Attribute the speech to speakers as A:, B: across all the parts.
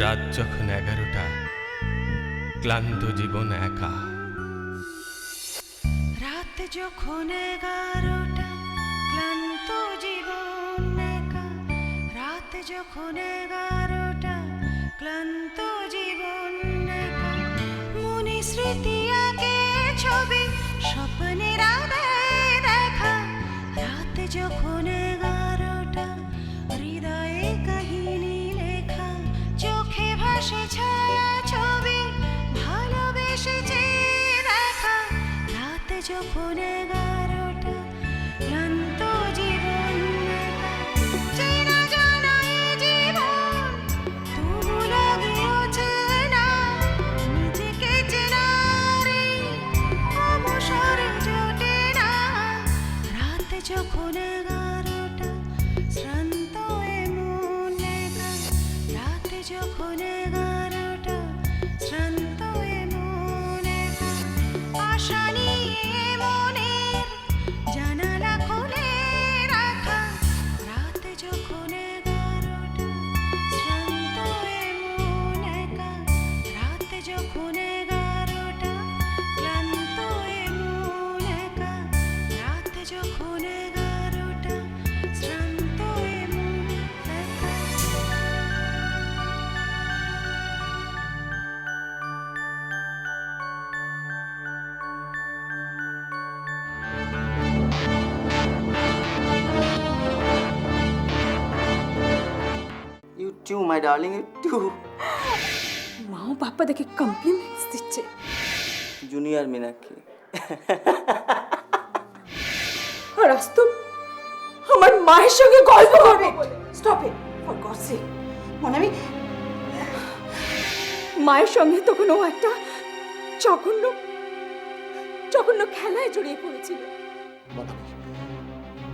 A: রাত যখন 11টা, ক্লান্ত জীবন একা।
B: রাত যখন 11টা, ক্লান্ত জীবন একা। রাত যখন 11টা, ক্লান্ত জীবন একা। মনে স্মৃতি আঁকে ছবি, স্বপ্নের আধারে দেখা। রাত যখন 11টা, হৃদয়ে কাহিনী লেখা। চোখে ভাসে ছায়া ছবি, ভালোবেসেছে দেখা। রাত যখন 11টা, ক্লান্ত জীবন একা। চেনা জানা এ জীবন, তবু লাগে অচেনা। নিজেকে চেনার এই অবসর জোটে না। রাত যখন 11টা, শ্রান্ত এ মন একা। রাত যখন 11টা, শ্রান্ত এ মন একা। আশা নিয়ে মনের জানালা খুলে রাখা। রাত যখন 11টা, শ্রান্ত এ মন একা। রাত যখন 11টা, ক্লান্ত এ মন একা। রাত যখন 11টা, শ্রান্ত এ মন একা।
C: You too, my darling, you too.
D: মাও বাপ্পা দেখে কমপ্লিমেন্টস দিচ্ছে।
C: জুনিয়র মীনাক্ষী।
D: আর আজ তো আমার মায়ের সঙ্গে গল্প করবে। স্টপ ইট ফর গডস সেক। মনামি, মায়ের সঙ্গে তখন ও একটা জঘন্য জঘন্য খেলায় জড়িয়ে পড়েছিল।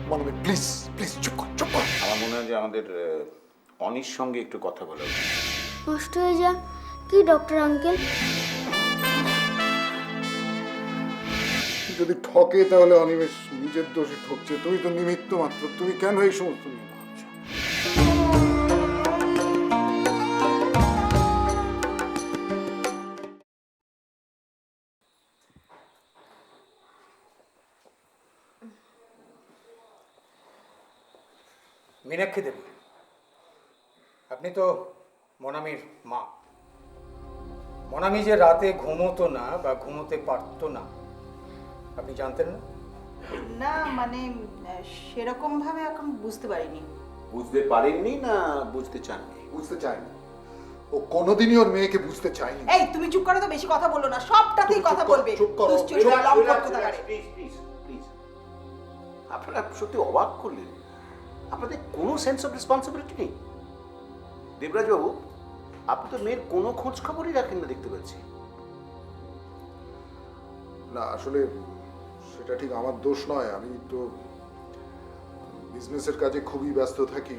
E: মানবী প্লিজ প্লিজ চুপ কর চুপ কর।
F: আমার মনে হয় যে আমাদের অনির সঙ্গে একটু কথা বলা উচিত।
G: নষ্ট হয়ে যা কি ডক্টর আঙ্কেল?
E: যদি ঠকে তাহলে অনিমেষ নিজের দোষে ঠকছে। তুমি তো নিমিত্ত মাত্র। তুমি কেন এই সমস্ত নিয়ে ভাবছো?
H: মীনাক্ষী দেবী, আপনি তো মনামির মা। মনামি যে রাতে ঘুমোতো না বা ঘুমোতে পারতো না, আপনি জানতেন না?
I: না মানে সেরকম ভাবে এখন বুঝতে পারিনি।
F: বুঝতে পারেননি না বুঝতে চাননি?
E: বুঝতে চায়নি। ও কোনোদিনই ওর মেয়েকে বুঝতে চায়নি।
I: এই তুমি চুপ করো তো, বেশি কথা বলো না, সবটাতেই
E: চুপ
I: কথা
E: করো,
I: বলবে।
E: চুপ করো।
I: দুশ্চরিত্র, লম্পট কোথাকারে।
F: প্লিজ প্লিজ প্লিজ, আপনারা সত্যি অবাক করলেন। আপনাদের কোনো সেন্স অফ রেসপন্সিবিলিটি নেই। দেবরাজ বাবু, আপনি তো মেয়ের কোনো খোঁজ খবরই রাখেন না দেখতে পাচ্ছি।
E: না আসলে সেটা ঠিক আমার দোষ নয়। আমি তো বিজনেসের কাজে খুবই ব্যস্ত থাকি।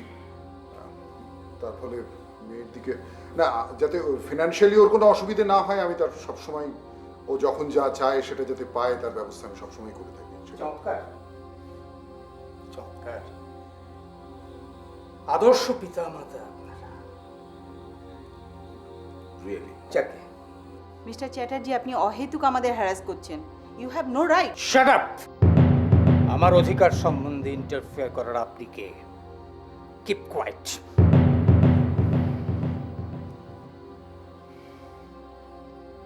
E: তার ফলে মেয়ের দিকে না, যাতে ফিনান্সিয়ালি ওর কোনো অসুবিধে না হয় আমি তার সবসময় ও যখন যা চায় সেটা যাতে পায় তার ব্যবস্থা আমি সবসময় করে থাকি।
H: চমৎকার চমৎকার, আদর্শ পিতা মাতা আপনারা।
F: রিয়েলি
H: যাকে
I: মিস্টার চ্যাটার্জি, আপনি অহেতুক আমাদের হ্যারাস করছেন। You have no right.
H: Shut up! আমার অধিকার সম্বন্ধে ইন্টারফেয়ার করার আপনি কে? Keep quiet.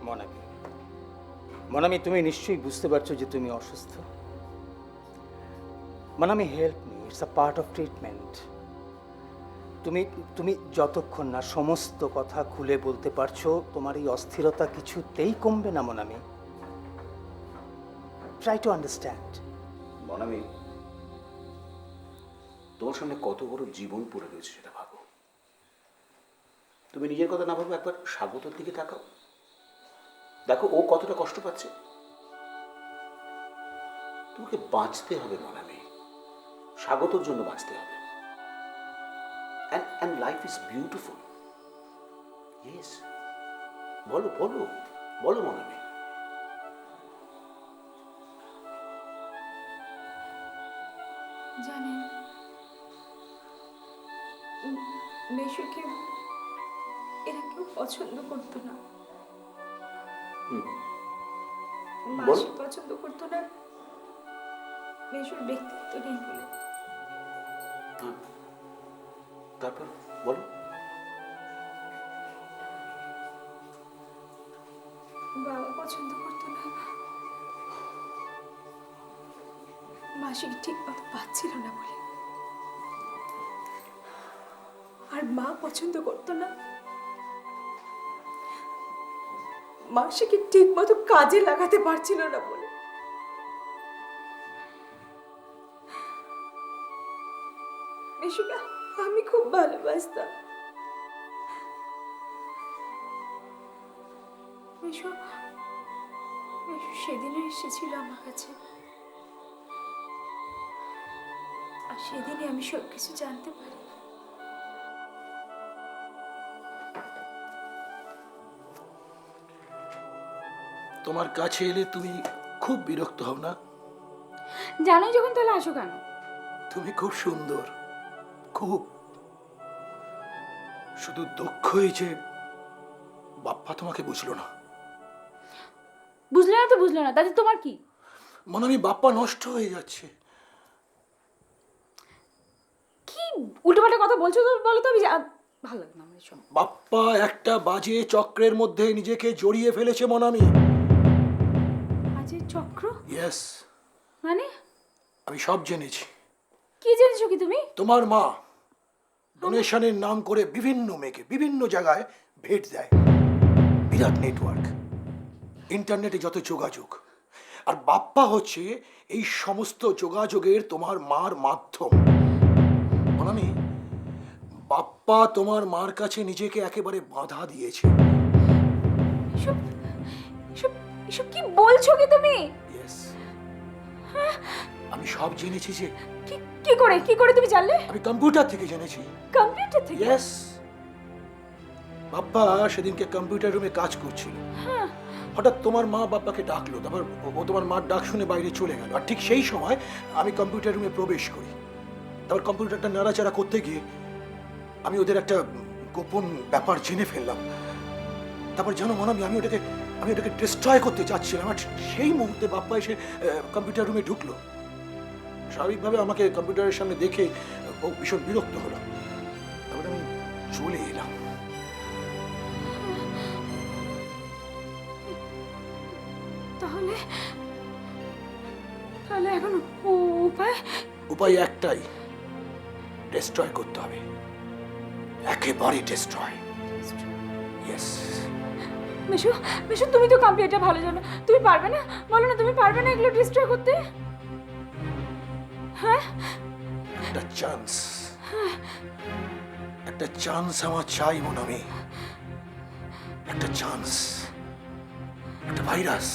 H: মনামি, মনামি, তুমি নিশ্চয়ই বুঝতে পারছো যে তুমি অসুস্থ। Monami, help me, it's a part of treatment. তুমি তুমি যতক্ষণ না সমস্ত কথা খুলে বলতে পারছো, তোমার এই অস্থিরতা কিছুতেই কমবে না। Monami, try to understand.
F: Monami, তোমার সামনে কত বড় জীবন পড়ে রয়েছে সেটা ভাবো। তুমি নিজের কথা না ভাবো, একবার স্বাগতের দিকে তাকাও। দেখো ও কতটা কষ্ট পাচ্ছে। তোমাকে বাঁচতে হবে মনামি, স্বাগতর জন্য বাঁচতে হবে। And life is beautiful. Yes. বলো বলো বলো মনামি।
D: জানেন, মেশুকে এরা পছন্দ করতো না।
F: হুম,
D: মাসি পছন্দ করতো না মেশুর ব্যক্তিত্ব নেই বলে।
F: তারপর বলো।
D: বাবা পছন্দ করতো না, মাসিকে ঠিক মতো পাচ্ছিল না বলে। আর মা পছন্দ করতো না, মাসিকে ঠিক মতো কাজে লাগাতে পারছিল না বলে। মেশুকে আমি খুব ভালোবাসতাম। মেশু মেশু সেদিনও এসেছিল আমার কাছে, আর সেদিনই আমি সবকিছু জানতে পারি।
F: তোমার কাছে এলে তুমি খুব বিরক্ত হও না?
D: জানোই যখন তাহলে আসো কেন?
F: তুমি খুব সুন্দর, খুব। শুধু দুঃখই যে বাপ্পা তোমাকে বুঝলো না।
D: বুঝলে না তো বুঝলে না, তাতে তোমার কি?
F: মনে আমি বাপ্পা নষ্ট হয়ে যাচ্ছে।
D: কি উল্টোপাল্টা কথা বলছো তো, বলো তো। আমি ভালো লাগে না আমার এসব।
F: বাপ্পা একটা বাজে চক্রের মধ্যে নিজেকে জড়িয়ে ফেলেছে মনামি।
D: বাজে চক্র?
F: ইয়েস,
D: মানে?
F: আমি সব জেনেছি।
D: কি জেনেছো কি তুমি?
F: তোমার মা ডোনেশনের নাম করে বিভিন্ন মেয়েকে বিভিন্ন জায়গায় ভেট দেয়। বিরাট নেটওয়ার্ক, ইন্টারনেটে যত যোগাযোগ। আর বাপ্পা হচ্ছে এই সমস্ত যোগাযোগের তোমার মার মাধ্যম। মনামি, বাপ্পা তোমার মার কাছে নিজেকে একেবারে বাধা দিয়েছে।
D: এসব এসব এসব কি বলছো কি তুমি?
F: ইয়েস, আমি সব জেনেছি। যে
D: কি করে তুমি জানলে?
F: আমি কম্পিউটার থেকে জেনেছি।
D: কম্পিউটার থেকে?
F: ইয়েস, বাপ্পা সেদিনকে কম্পিউটার রুমে কাজ করছিল। হঠাৎ তোমার মা বাপ্পাকে ডাকলো, তারপর ও তোমার মার ডাক শুনে বাইরে চলে গেল। আর ঠিক সেই সময় আমি কম্পিউটার রুমে প্রবেশ করি। তারপর কম্পিউটারটা নাড়াচাড়া করতে গিয়ে আমি ওদের একটা গোপন ব্যাপার জেনে ফেললাম। তারপর জানো মনামি, আমি ওটাকে ডিস্ট্রয় করতে চাচ্ছিলাম। আর সেই মুহূর্তে বাপ্পা এসে কম্পিউটার রুমে ঢুকলো। স্বাভাবিকভাবে আমাকে কম্পিউটারের সামনে দেখে ও ভীষণ বিরক্ত হলো। তারপরে আমি চলে এলাম।
D: তাহলে তাহলে এখন
F: উপায় একটাই, ডিস্ট্রয় করতে হবে, একেবারে ডিস্ট্রয়। ইয়েস।
D: মেশু মেশু, তুমি তো কম্পিউটার ভালো জানো, তুমি পারবে না? বলো না, তুমি পারবে না এগুলো ডিস্ট্রয় করতে? হ্যাঁ,
F: একটা চান্স আমার চাই মনামি। একটা চান্স, একটা ভাইরাস,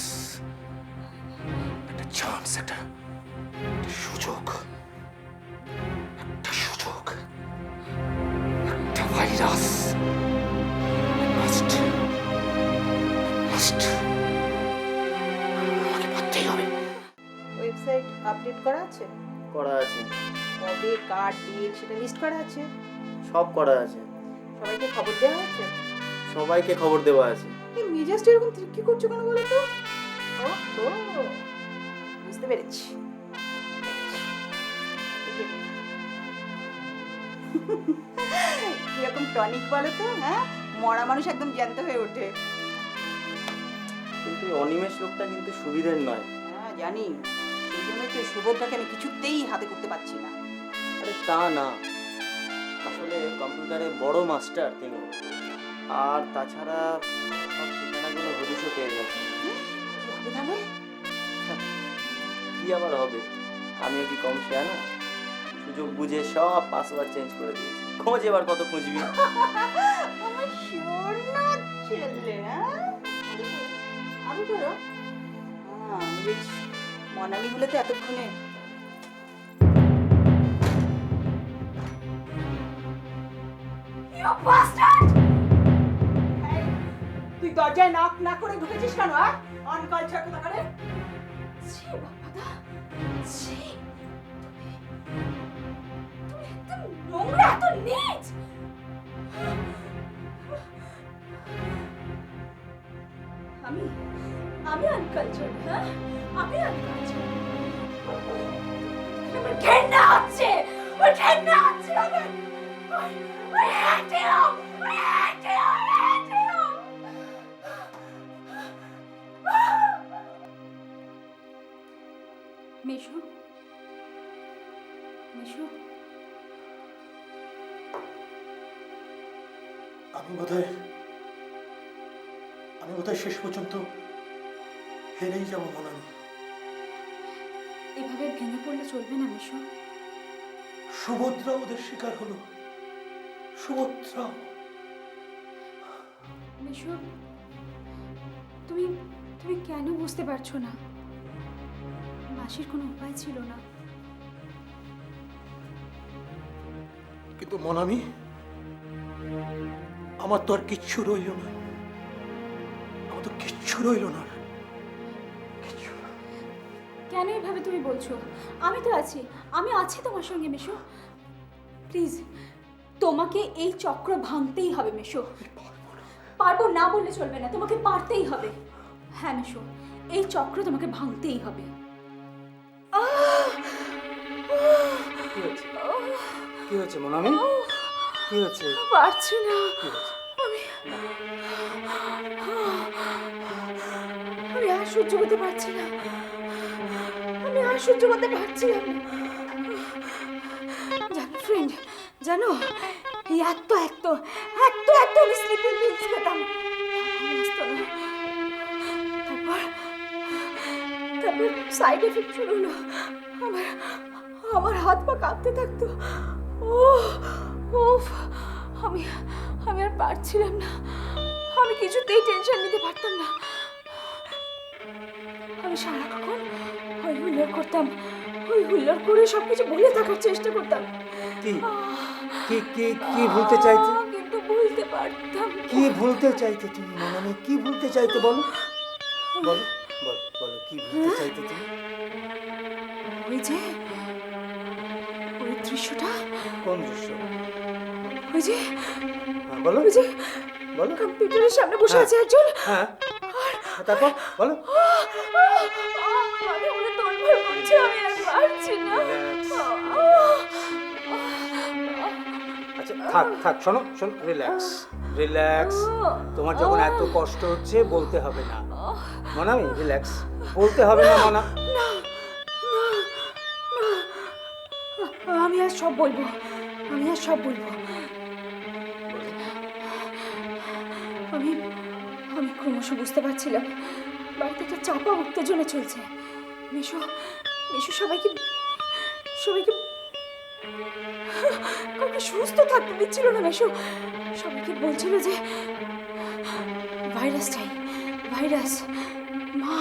F: একটা চান্স, একটা সুযোগ, একটা ভাইরাস। আমাকে পারতেই হবে।
I: ওয়েবসাইট আপডেট করা আছে?
C: করা আছে,
I: কবে, কার, ডেট সেটা লিস্ট করা আছে?
C: সব করা আছে,
I: সবাইকে খবর দেওয়া আছে?
C: সবাইকে খবর দেওয়া আছে।
I: এই মেজাজটা এরকম কি করছো কেন বলো তো? ও বুঝতে পেরেছি। কিরকম টনিক বলো তো? হ্যাঁ, মরা মানুষ একদম জ্যান্ত হয়ে ওঠে।
C: কিন্তু এই অনিমেষ লোকটা কিন্তু সুবিধের নয়।
I: হ্যাঁ জানি, সেই জন্যই তো সুভদ্রাকে আমি কিছুতেই হাতে করতে পারছি না।
C: আরে তা না, আসলে কম্পিউটারে বড় মাস্টার তিনি। আর তাছাড়া সব ঠিকানাগুলো হদিশও পেয়ে গেছে।
I: তাহলে
C: কি আবার হবে, আমিও কি কম শেয়ার না? সুযোগ বুঝে সব পাসওয়ার্ড চেঞ্জ করে দিয়েছি। খোঁজ এবার কত খুঁজবি?
I: আমার সোনা ছেলে। আরো করো। মনামিগুলো তো এতক্ষণে তুই দরজায় নক না করে ঢুকেছিস কেন? অনকালচার কোথাকারে। ছি বাবা, ছি, তুমি একদম নোংরা, এত নীচ। আনকালচার, হ্যাঁ? আমি আনকালচার? আমার ঘেন্না হচ্ছে, আমার ঘেন্না হচ্ছে আমার। I hate you! I hate you! I hate you!
G: Mishu, Mishu,
J: আমি বোধহয় শেষ পর্যন্ত হেরেই যাবো মনামি।
G: এভাবে ভেঙে পড়লে চলবে না মিশু।
J: সুভদ্রা ওদের শিকার হলো, সুভদ্রা।
G: মিশু, তুমি তুমি কেন বুঝতে পারছো না? মাসির কোনো উপায় ছিল না।
J: কিন্তু মনামি, আমার তো আর কিচ্ছু রইল না, আমার তো কিচ্ছু রইল না।
G: কেন এভাবে তুমি বলছো? আমি তো আছি, আমি আছি তোমার সঙ্গে মিশু। প্লিজ, তোমাকে এই চক্র ভাঙতেই হবে মিশু। পারবো না বললে চলবে না, তোমাকে পারতেই হবে। হ্যাঁ মিশু, এই চক্র তোমাকে ভাঙতেই হবে।
H: কি হয়েছে মনামি? কি হয়েছে?
I: পারছি না আমি আর সহ্য করতে পারছি না, আমি আর সহ্য করতে পারছি না। জানো ফ্রেন্ড, জানো এই এত আমি স্লিপিং পিলস খেতাম, তারপর সাইড এফেক্ট শুরু হলো। আমার হাত পা কাঁপতে থাকতো। আমি আর পারছিলাম না, আমি কিছুতেই টেনশন নিতে পারতাম না। আমি সারাক্ষণ হই হুল্লোড় করতাম, হই হুল্লোড় করে সবকিছু ভুলে থাকার চেষ্টা করতাম।
H: কি ভুলতে চাইতে?
I: কিন্তু ভুলতে পারতাম।
H: কি ভুলতে চাইতে তুমি মনামি? কি ভুলতে চাইতে বলো, বলো বলো বলো, কি ভুলতে চাইতে তুমি?
I: ওই যে ওই দৃশ্যটা।
H: কোন দৃশ্য?
I: ওই যে
H: বলো,
I: ওই যে
H: বলো।
I: কম্পিউটারের সামনে বসে আছে একজন।
H: হ্যাঁ, তারপর বলো।
I: মাঝে মাঝে তোলপাড় করছে, আমি আর পারছি না।
H: আচ্ছা থাক, শোনো, রিল্যাক্স। তোমার যখন এত কষ্ট হচ্ছে বলতে হবে না মনামি, রিল্যাক্স, বলতে হবে না মনা।
I: আমি আর সব বলবো, আমি ক্রমশ বুঝতে পারছিলাম বাড়িতে একটা চাপা উত্তেজনা চলছে। মিশু সবাইকে কাউকে সুস্থ থাকতে দিচ্ছিল না। মিশু সবাইকে বলছিল যে ভাইরাস চাই, ভাইরাস। মা,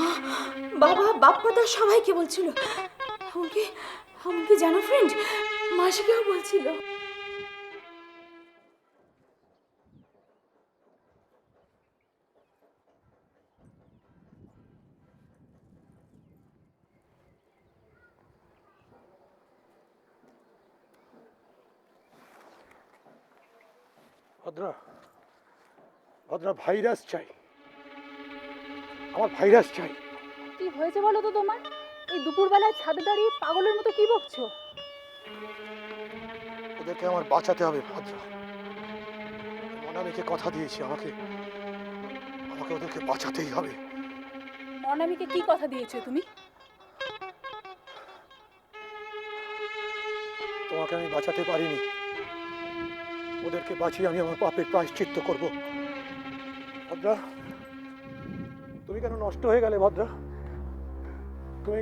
I: বাবা, বাপ্পাদা সবাইকে বলছিল। এমনকি জানো ফ্রেন্ড, মাসিকেও বলছিল।
J: ভদ্রা ভাইরাস চাই, আমার ভাইরাস চাই।
G: কি হয়েছে বলো তো তোমার? এই দুপুরবেলায় ছাদে দাঁড়িয়ে পাগলের মতো কি বকছো?
J: ওদেরকে আমার বাঁচাতে হবে ভদ্রা। মনামিকে কথা দিয়েছি, আমাকে ওদেরকে বাঁচাতেই হবে।
G: মনামিকে কি কথা দিয়েছো তুমি?
J: তোমাকে আমি বাঁচাতে পারিনি, ওদেরকে বাঁচিয়ে আমি আমার পাপের প্রায়শ্চিত্ত করব। ভদ্রা, তুমি কেন নষ্ট হয়ে গেলে? ভদ্রা, তুমি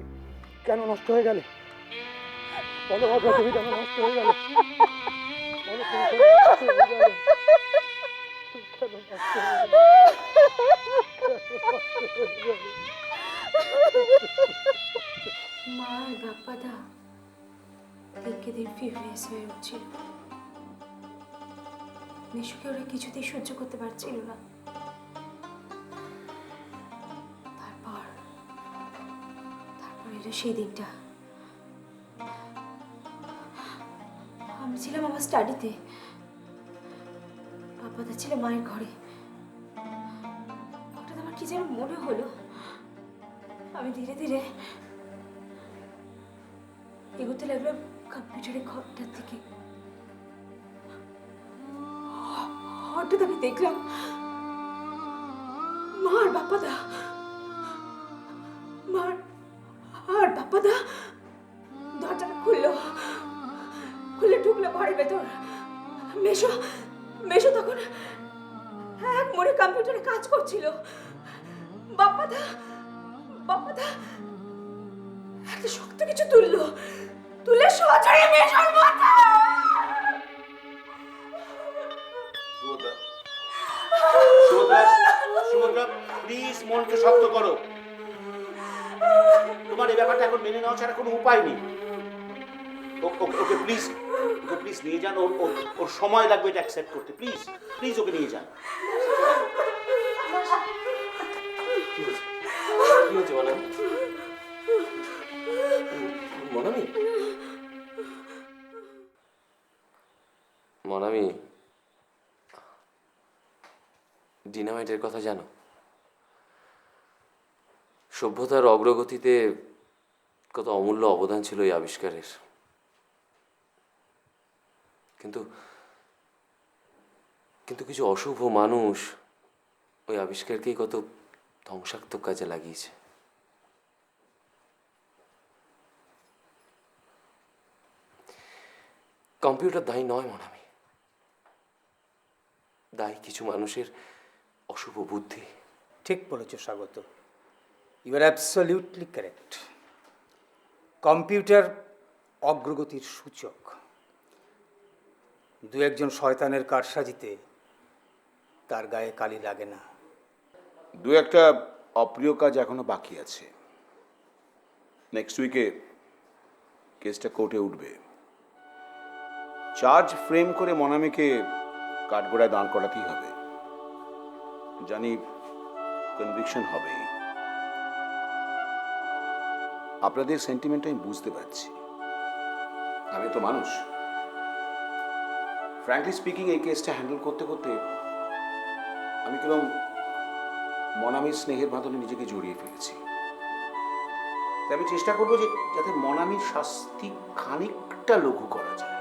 J: কেন নষ্ট হয়ে গেলে? বলো ভদ্রা, তুমি কেন নষ্ট হয়ে গেলে? বলো, তুমি কেন নষ্ট হয়ে গেলে?
I: মা আর বাপ্পাদা দিনকে দিন ফিউরিয়াস হয়ে উঠছিল। মিশুকে ওরা কিছুতেই সহ্য করতে পারছিল না। তারপর এলো সেই দিনটা। আমি ছিলাম আমার স্টাডিতে, বাপ্পাদা ছিল মায়ের ঘরে। হঠাৎ আমার কি যেন মনে হলো
G: আমি ধীরে ধীরে এগোতে লাগলাম কম্পিউটারের ঘরটার দিকে। হঠাৎ আমি দেখলাম মা আর বাপ্পাদা দরজাটা খুলে ঢুকলো ঘরের ভেতর। মেশো তখন এক মনে কম্পিউটারে কাজ করছিল। বাপ্পাদা একটা শক্ত কিছু তুলে সজড়ে মেশোর মাথা।
F: সুভদ্রা, প্লিজ মনকে শক্ত করো। তোমার এই ব্যাপারটা এখন মেনে নেওয়া ছাড়া কোনো উপায় নেই। ওকে প্লিজ নিয়ে যান। ওর সময় লাগবে এটা অ্যাকসেপ্ট করতে। প্লিজ ওকে নিয়ে যান।
C: কি হচ্ছে মনামি? মনামি, ডিনামাইটের কথা জানো? সভ্যতার অগ্রগতিতে কত অমূল্য অবদান ছিল এই আবিষ্কারের। কিন্তু কিছু অশুভ মানুষ ওই আবিষ্কারকেই কত ধ্বংসাত্মক কাজে লাগিয়েছে। কম্পিউটার দায়ী নয় মনামি, দায়ী কিছু মানুষের অশুভ বুদ্ধি।
H: ঠিক বলেছ স্বাগত, you are absolutely correct. Computer অগ্রগতির সূচক। দু একজন শয়তানের কারসাজিতে তার গায়ে কালি লাগে না।
F: দু একটা অপ্রিয় কাজ এখনো বাকি আছে। নেক্সট উইকে কেসটা কোর্টে উঠবে। চার্জ ফ্রেম করে মনামিকে কাঠগড়ায় দাঁড় করাতেই হবে। জানি কনভিকশন হবে। আপনাদের সেন্টিমেন্ট আমি বুঝতে পারছি, আমি তো মানুষ। ফ্র্যাঙ্কলি স্পিকিং, এই কেসটা হ্যান্ডেল করতে করতে আমি কিরকম মনামির স্নেহের বাঁধনে নিজেকে জড়িয়ে ফেলেছি। তাই আমি চেষ্টা করবো যে যাতে মনামির শাস্তি খানিকটা লঘু করা যায়।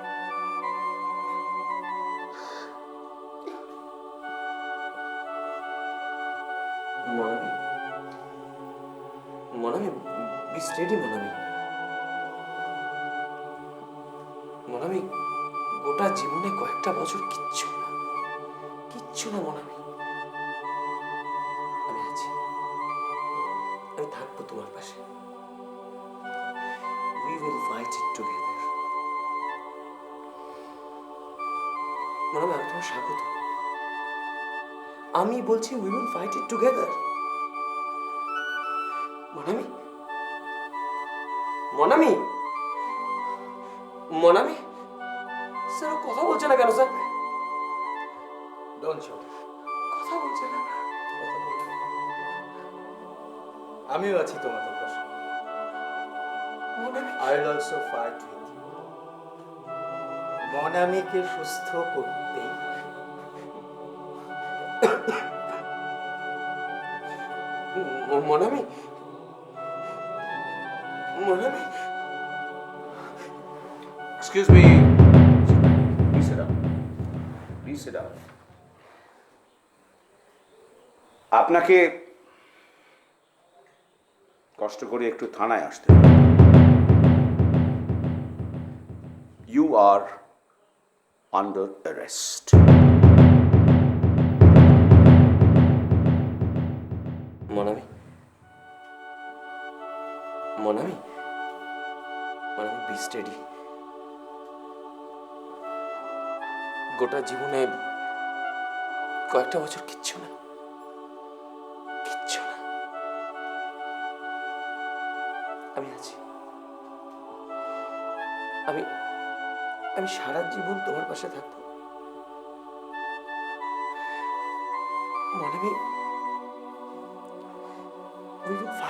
C: Monami, be steady Monami. মনামি, গোটা জীবনে কয়েকটা বছর কিচ্ছু না মনামি। আমি আছি, আমি থাকবো তোমার পাশে। We will fight it together. Monami, আমি তোমার স্বাগত। আমি বলছি we will fight it together. Monami sir কথা বলছে না কেন স্যার?
H: ডোন্ট শো,
C: কথা বলছে না।
H: আমিও আছি তোমাদের পাশে। I will also fight with you. মনামিকে সুস্থ করতে
C: Monami,
F: Excuse me. Please sit down. আপনাকে কষ্ট করে একটু থানায় আসতে হবে। You are under arrest.
C: মনামি, বি স্টেডি। গোটা জীবনে কয়েকটা বছর কিচ্ছু না। আমি আছি। আমি সারা জীবন তোমার পাশে থাকবো মনামি। We will fight.